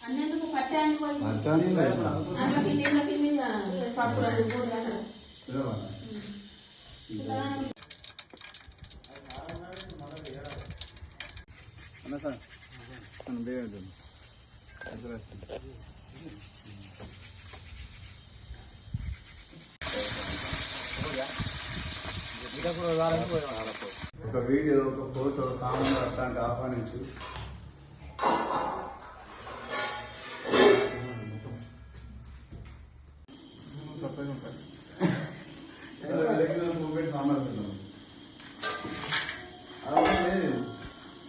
అన్నందుకు పట్టాన్ని పప్పులు ఒక వీడియో ఒక ఫోటో సామాన్లు అట్లాంటి ఆహ్వానించు.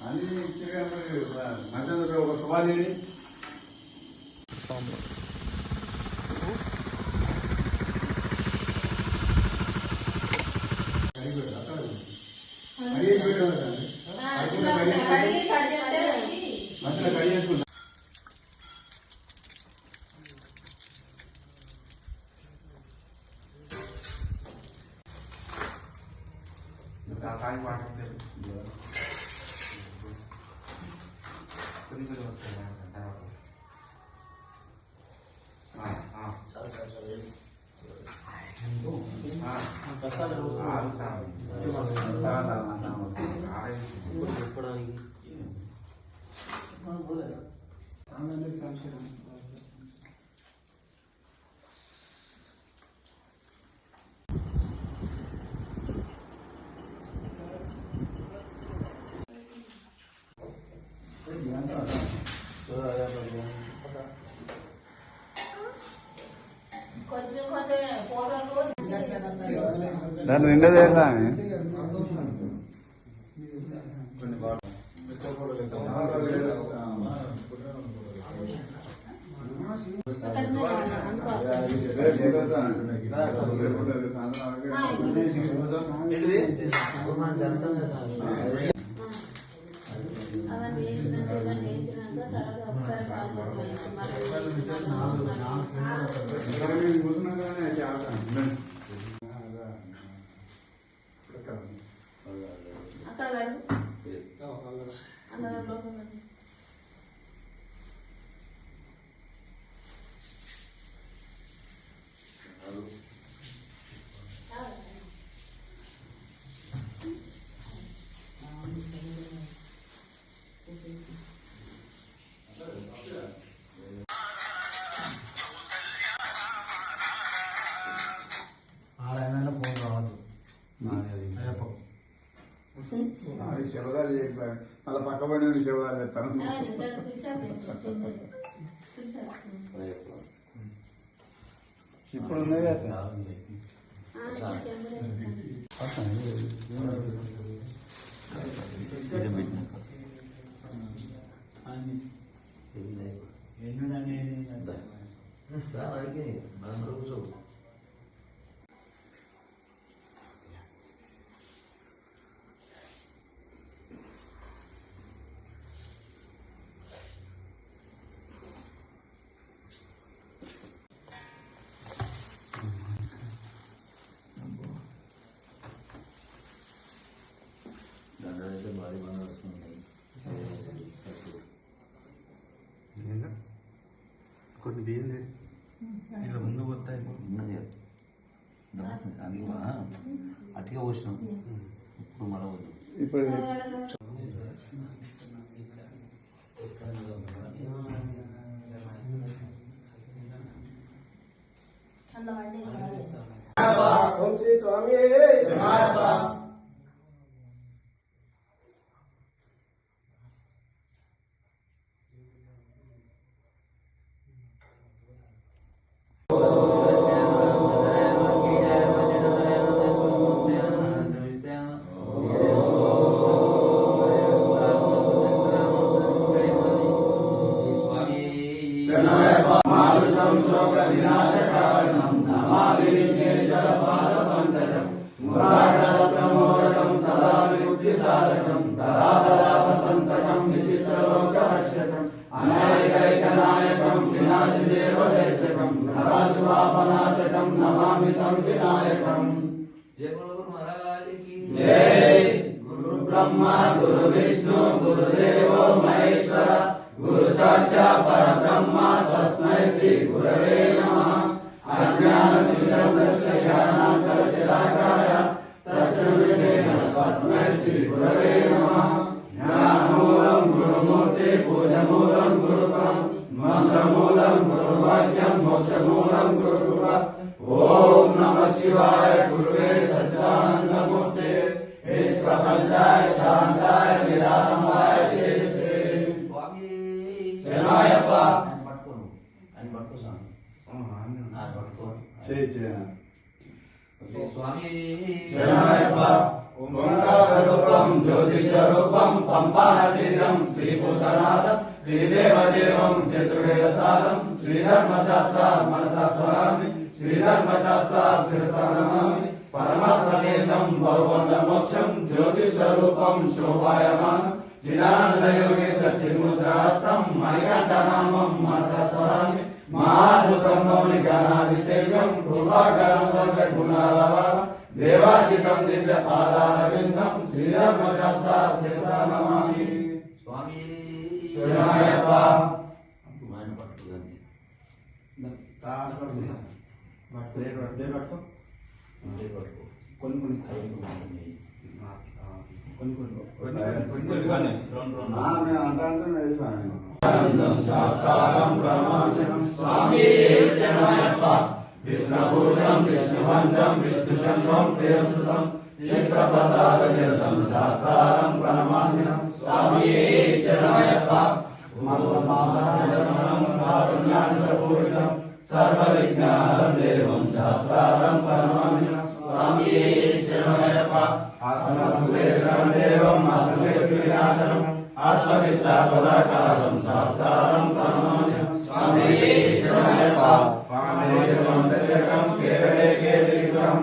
అన్ని మంచి ఒక శుభాదేవి దాన్ని రెండో చేస్తా శివదాలు చేయకపోయాడు మళ్ళీ పక్క పడి శివదాలు చెప్తాను. ఇప్పుడు ఉన్నాయి కదా కొన్ని బియ్యం ఇలా ముందు పోతాయి అది అట్టిగా పోసినాం ఇప్పుడు మళ్ళీ ఇప్పుడు స్వామి गुरु ब्रह्मा गुरु विष्णु गुरुदेवो महेश्वर गुरु साक्षात् परब्रह्म तस्मै श्री गुरवे नमः। अज्ञानतिमिरन्दस्य ज्ञानान्तरशलाकाय चक्षुर्मिलितं तस्मै श्री गुरवे नमः। ज्ञानमूलं गुरुमूर्ति पूजमूलं गुरुपदं मंत्रमूलं गुरुवाक्यं मोक्षमूलं गुरुकृपा। ओम नमः शिवाय गुरुवे सच्चिदानंदमूर्ते इस प्रपंचाय शांताय निरामयाय तेजस्वे शरणायप्प అని పట్టుకోసాను అది పట్టుకో స్వామి శరణాయప్ప ఓంకారరూపం జ్యోతిషరూపం పంపానతీరం శ్రీభూతనాథం శ్రీదేవదేవం చతుర్వేదసారం శ్రీధర్మశాస్త్ర మనసా స్మరామి శ్రీధర్మశాస్త్ర శిరసా నమామి పరమాత్మకేంద్రం భగవంత మోక్షం జ్యోతిషరూపం శోభాయమానం చిదానందయోగేంద్ర చిన్ముద్రాసం మణికంఠనామం మనసా స్మరామి మహాద్భుతం మౌనికానాదిసేవ్యం కృపాకరం వర్గ గుణాలవారం దేవాచికం దివ్య పాదారవిందం శ్రీధర్మశాస్త్ర శిరసా నమామి స్వామి శరణాయప్ప శాస్త్రం ప్రమాణం స్వామి శరణాయప్ప విష్ణుభూషం విష్ణువంతం విష్ణుశంభం ప్రియసుతం శంకరప్రసాదనిరతం శాస్త్రం ప్రణమామ్యహం స్వామి శరణాయప్ప కారుణ్యానుపూరితం సర్వవిఘ్నహరం దేవం శాస్త్రం ప్రణమామ్యహం స్వామి శరణాయప్ప ఆసనభూతేశం దేవం అసశక్తి వినాశనం ఆశ్వవిశ్రాపదాకారం శాస్త్రం ప్రణమామ్యహం స్వామి శరణాయప్ప కేవలే కేవలిగ్రహం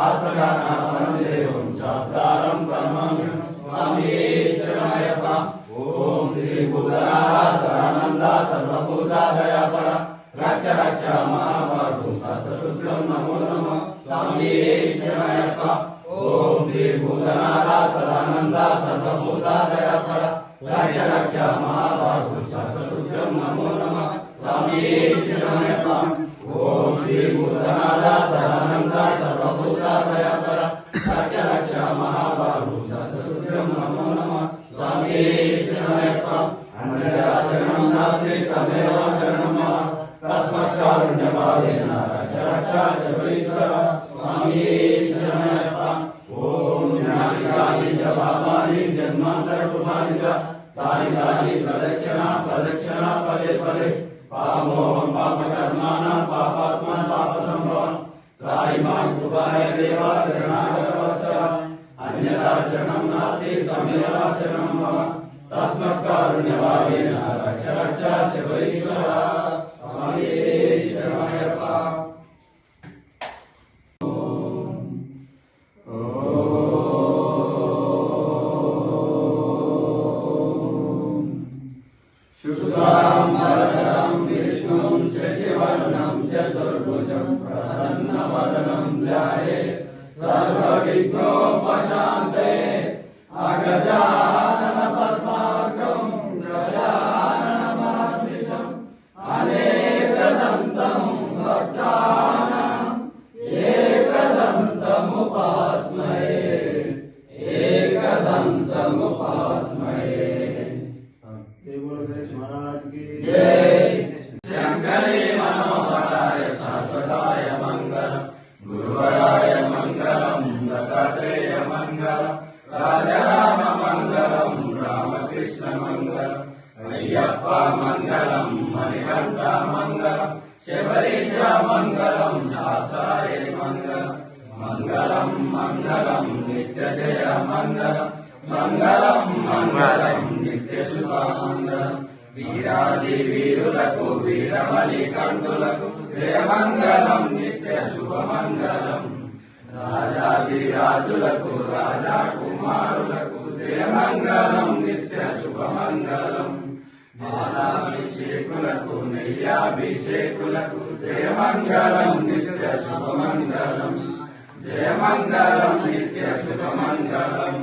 ఆత్మగానాత్మనం దేవం శాస్త్రం ప్రణమామ్యహం స్వామి శరణాయప్ప ఓం శ్రీ భూతనాథానంద సర్వభూతాదయాపర రక్ష రక్ష మహాబాహు సత్సశుభ్యం నమో నమః స్వామి శరణాయప్ప ఓం శ్రీ భూతనాథ సదానంద సర్వభూతాదయాపర రక్ష రక్ష మహాబాహు సత్సశుభ్యం నమో నమః స్వామి శరణాయప్ప ఓం శ్రీ భూతనాథ సదానంద సర్వభూతాదయాపర రక్ష రక్ష మహాబాహు సత్సశుభ్యం నమో నమః స్వామి శరణాయప్ప అన్యదా శరణం నాస్తి తమేవ శరణం మమ తస్మత్కారుణ్యభావేన రక్ష రక్ష శబరీశ్వర స్వామి శరణాయప్ప ఓం జ్ఞానికాని చ పాపాని జన్మాంతర కృపాని చ తాని తాని ప్రదక్షిణ ప్రదక్షిణ పదే పదే పాపమోహం పాపకర్మాణం పాపాత్మన పాప సంభవం త్రాయి మాం కృపాయ దేవ శరణాగత వత్సల అన్యదా శరణం నాస్తి తమేవ శరణం మమ తస్మత్కారుణ్యభావేన రక్ష రక్ష శబరీశ్వర స్వామి శరణాయప్ప శుక్లాం వరదరం విష్ణుం శశివర్ణం చతుర్భుజం ప్రసన్నవదనం ధ్యాయేత్ సర్వవిఘ్నోపశాంతయే అగజానన పద్మార్గం గజాననమహర్నిశం అనేకదంతం భక్తానాం ఏకదంతముపాస్మహే ఏకదంతముపాస్మహే శంకరే మనోహరాయ శాశ్వతాయ మంగళం గురువరాయ మంగళం దత్తాత్రేయ మంగళం రాజరామ మంగళం రామకృష్ణ మంగళం అయ్యప్ప మంగళం మణికంఠ మంగళం శబరీశ మంగళం శాస్త్రాయ మంగళం మంగళం మంగళం నిత్య జయ మంగళం మంగళం మంగళం నిత్య శుభ మంగళం వీరాది వీరులకు వీరమణి కంఠులకు జయ మంగళం నిత్య శుభ మంగళం రాజాది రాజులకు రాజా కుమారులకు జయ మంగళం నిత్య శుభ మంగళం పాలాభిషేకులకు నెయ్యాభిషేకులకు జయ మంగళం నిత్య శుభ మంగళం జయ మంగళం నిత్య శుభ మంగళం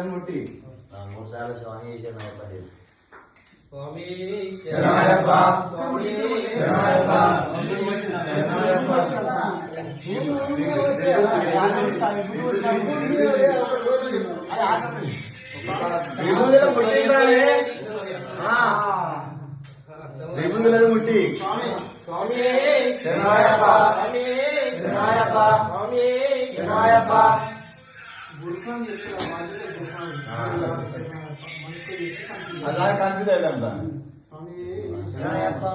ముట్టి మూడు సార్లు స్వామి శరణయ్యప్ప స్వామి శరణయ్యప్ప స్వామి శరణయ్యప్ప ముట్టి స్వామి శరణయ్యప్ప స్వామి శరణయ్యప్ప స్వామి శరణయ్యప్ప అలా కనిపించలేదంట శరణయ్యప్ప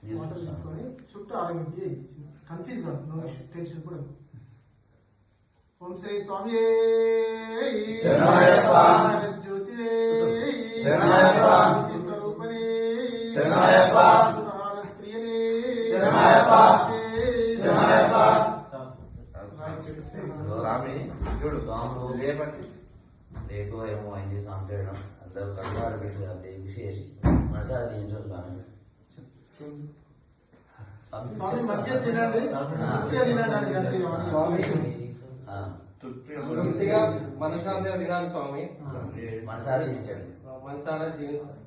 వాటర్ తీసుకొని చుట్టూ ఆరోగ్య కన్ఫ్యూజ్ కాదు, నో టెన్షన్ కూడా. ఓం శ్రీ స్వామి శరణయ్యప్ప. జ్యోతి శరణయ్యప్ప. స్వరూపణి శరణయ్యప్ప. ప్రియని శరణయ్యప్ప. శరణయ్యప్ప. స్వామి చూడు రేపటి రేపు ఏమో అయింది స్నానం చేయడం అందరూ కట్టుబాటు పెట్టి అది విశేషి మనసారి దీంట్లో స్వామి మంచిగా తినండి, మంచిగా తినండి అని స్వామి ఆ, తృప్తిగా మనశ్శాంతిగా తినాలి స్వామి. మనసారి జీవించండి. మనసారా జీవించాలి.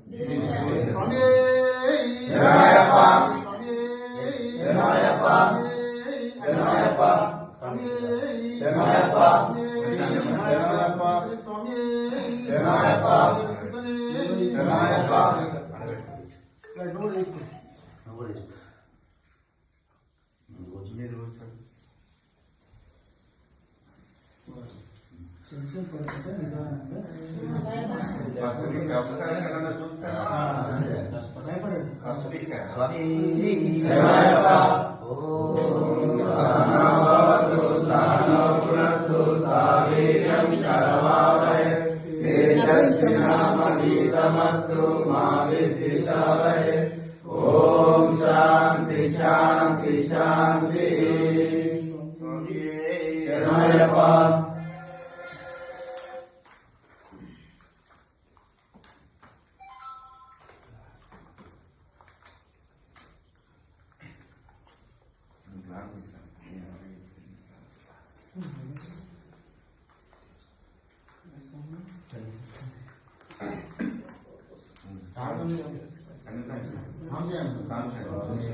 స్వామి శరణయ్యప్ప. స్వామి శరణయ్యప్ప. శరణయ్యప్ప. స్వామి శరణయ్యప్ప. శరణయ్యప్ప. స్వామి శరణయ్యప్ప. శరణయ్యప్ప. నోరు వేసుకో. నువ్వు కూడా తీసుకో. నువ్వు కూర్చో. టెన్షన్ పడకుండా నిదానంగా భయపడండి. స్వామి శరణయ్యప్ప. ఓం సహనాభవతు సహనో పునస్తు సావీర్యం కరవావహై తేజస్వినామనీతమస్తు మా విద్విషావహై. ఓం శాంతి శాంతి శాంతి. శరణయ్యప్ప.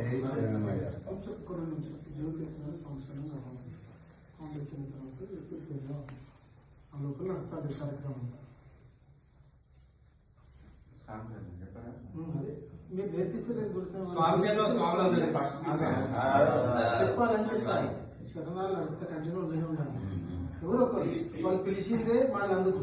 కొంచెం కొన్ని నిమిషాలు జ్యోతి సంవత్సరం కావాలి. వచ్చిన తర్వాత ఎప్పుడు ఆ లోపల నడుస్తుంది కార్యక్రమం. అదే మీరు నేర్పిస్తారు స్వామి చేతిలో స్వాములు అందరూ. చెప్పాలని చెప్పాలి. శరణాలు నడిస్తే కంటిన్యూ ఉండాలి. ఎవరు ఒకరు వాళ్ళు పిలిచిందే వాళ్ళు అందుకు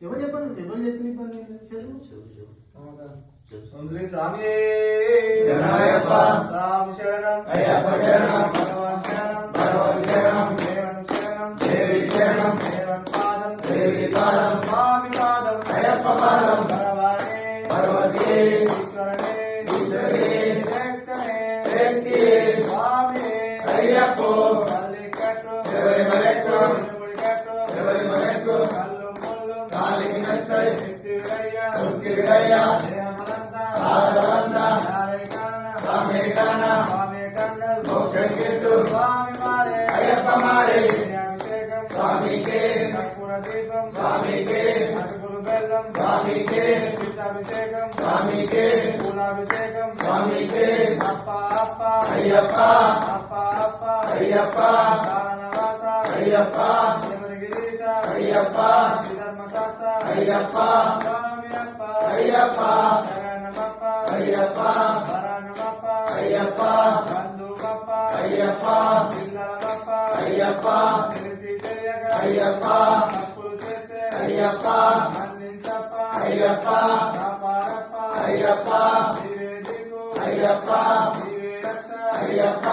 ఎవరు చెప్పండి, ఎవరు చెప్పిన ఇబ్బంది శ్రీ స్వామి శరణయ్యప్ప. రామ శరణం. అయ్యప్ప శరణం. భగవాన్ శరణం. భగవాన్ శరణం. దేవన్ శరణం. దేవి శరణం. దేవన్ పాదం. దేవి పాదం. స్వామి పాదం. అయ్యప్ప పాదం. భగవానే భగవతే ఈశ్వరనే ఈశ్వరే శక్తనే శక్తియే స్వామి అయ్యప్పో. మల్లికట్టు శబరిమలెక్కు శబరిమలెక్కు శబరిమలెక్కు కల్లు ముల్లు కాలికి నత్తై శక్తి విడయ్య శక్తి విడయ్య స్వామి కండల్ మోక్షం గిట్టు స్వామి మారే అయ్యప్ప మారే అభిషేకం స్వామికే కర్పూర దీపం స్వామికే అటుకులు బెల్లం స్వామికే చిత్తాభిషేకం స్వామికే పూలాభిషేకం స్వామికే అప్ప అప్ప అయ్యప్ప అప్ప అప్ప అయ్యప్ప కారణవాస అయ్యప్ప శబరిగిరీశ అయ్యప్ప ధర్మశాస్త్ర అయ్యప్ప స్వామి అప్ప అయ్యప్ప శరణమప్ప అయ్యప్ప వరణమప్ప అయ్యప్ప బంధువప్ప అయ్యప్ప పిల్లలమప్ప అయ్యప్ప తెలిసి తెలియక అయ్యప్ప తప్పులు చేస్తే అయ్యప్ప మన్నించప్ప అయ్యప్ప కాపాడప్ప అయ్యప్ప నీవే దిక్కు అయ్యప్ప నీవే రక్ష అయ్యప్ప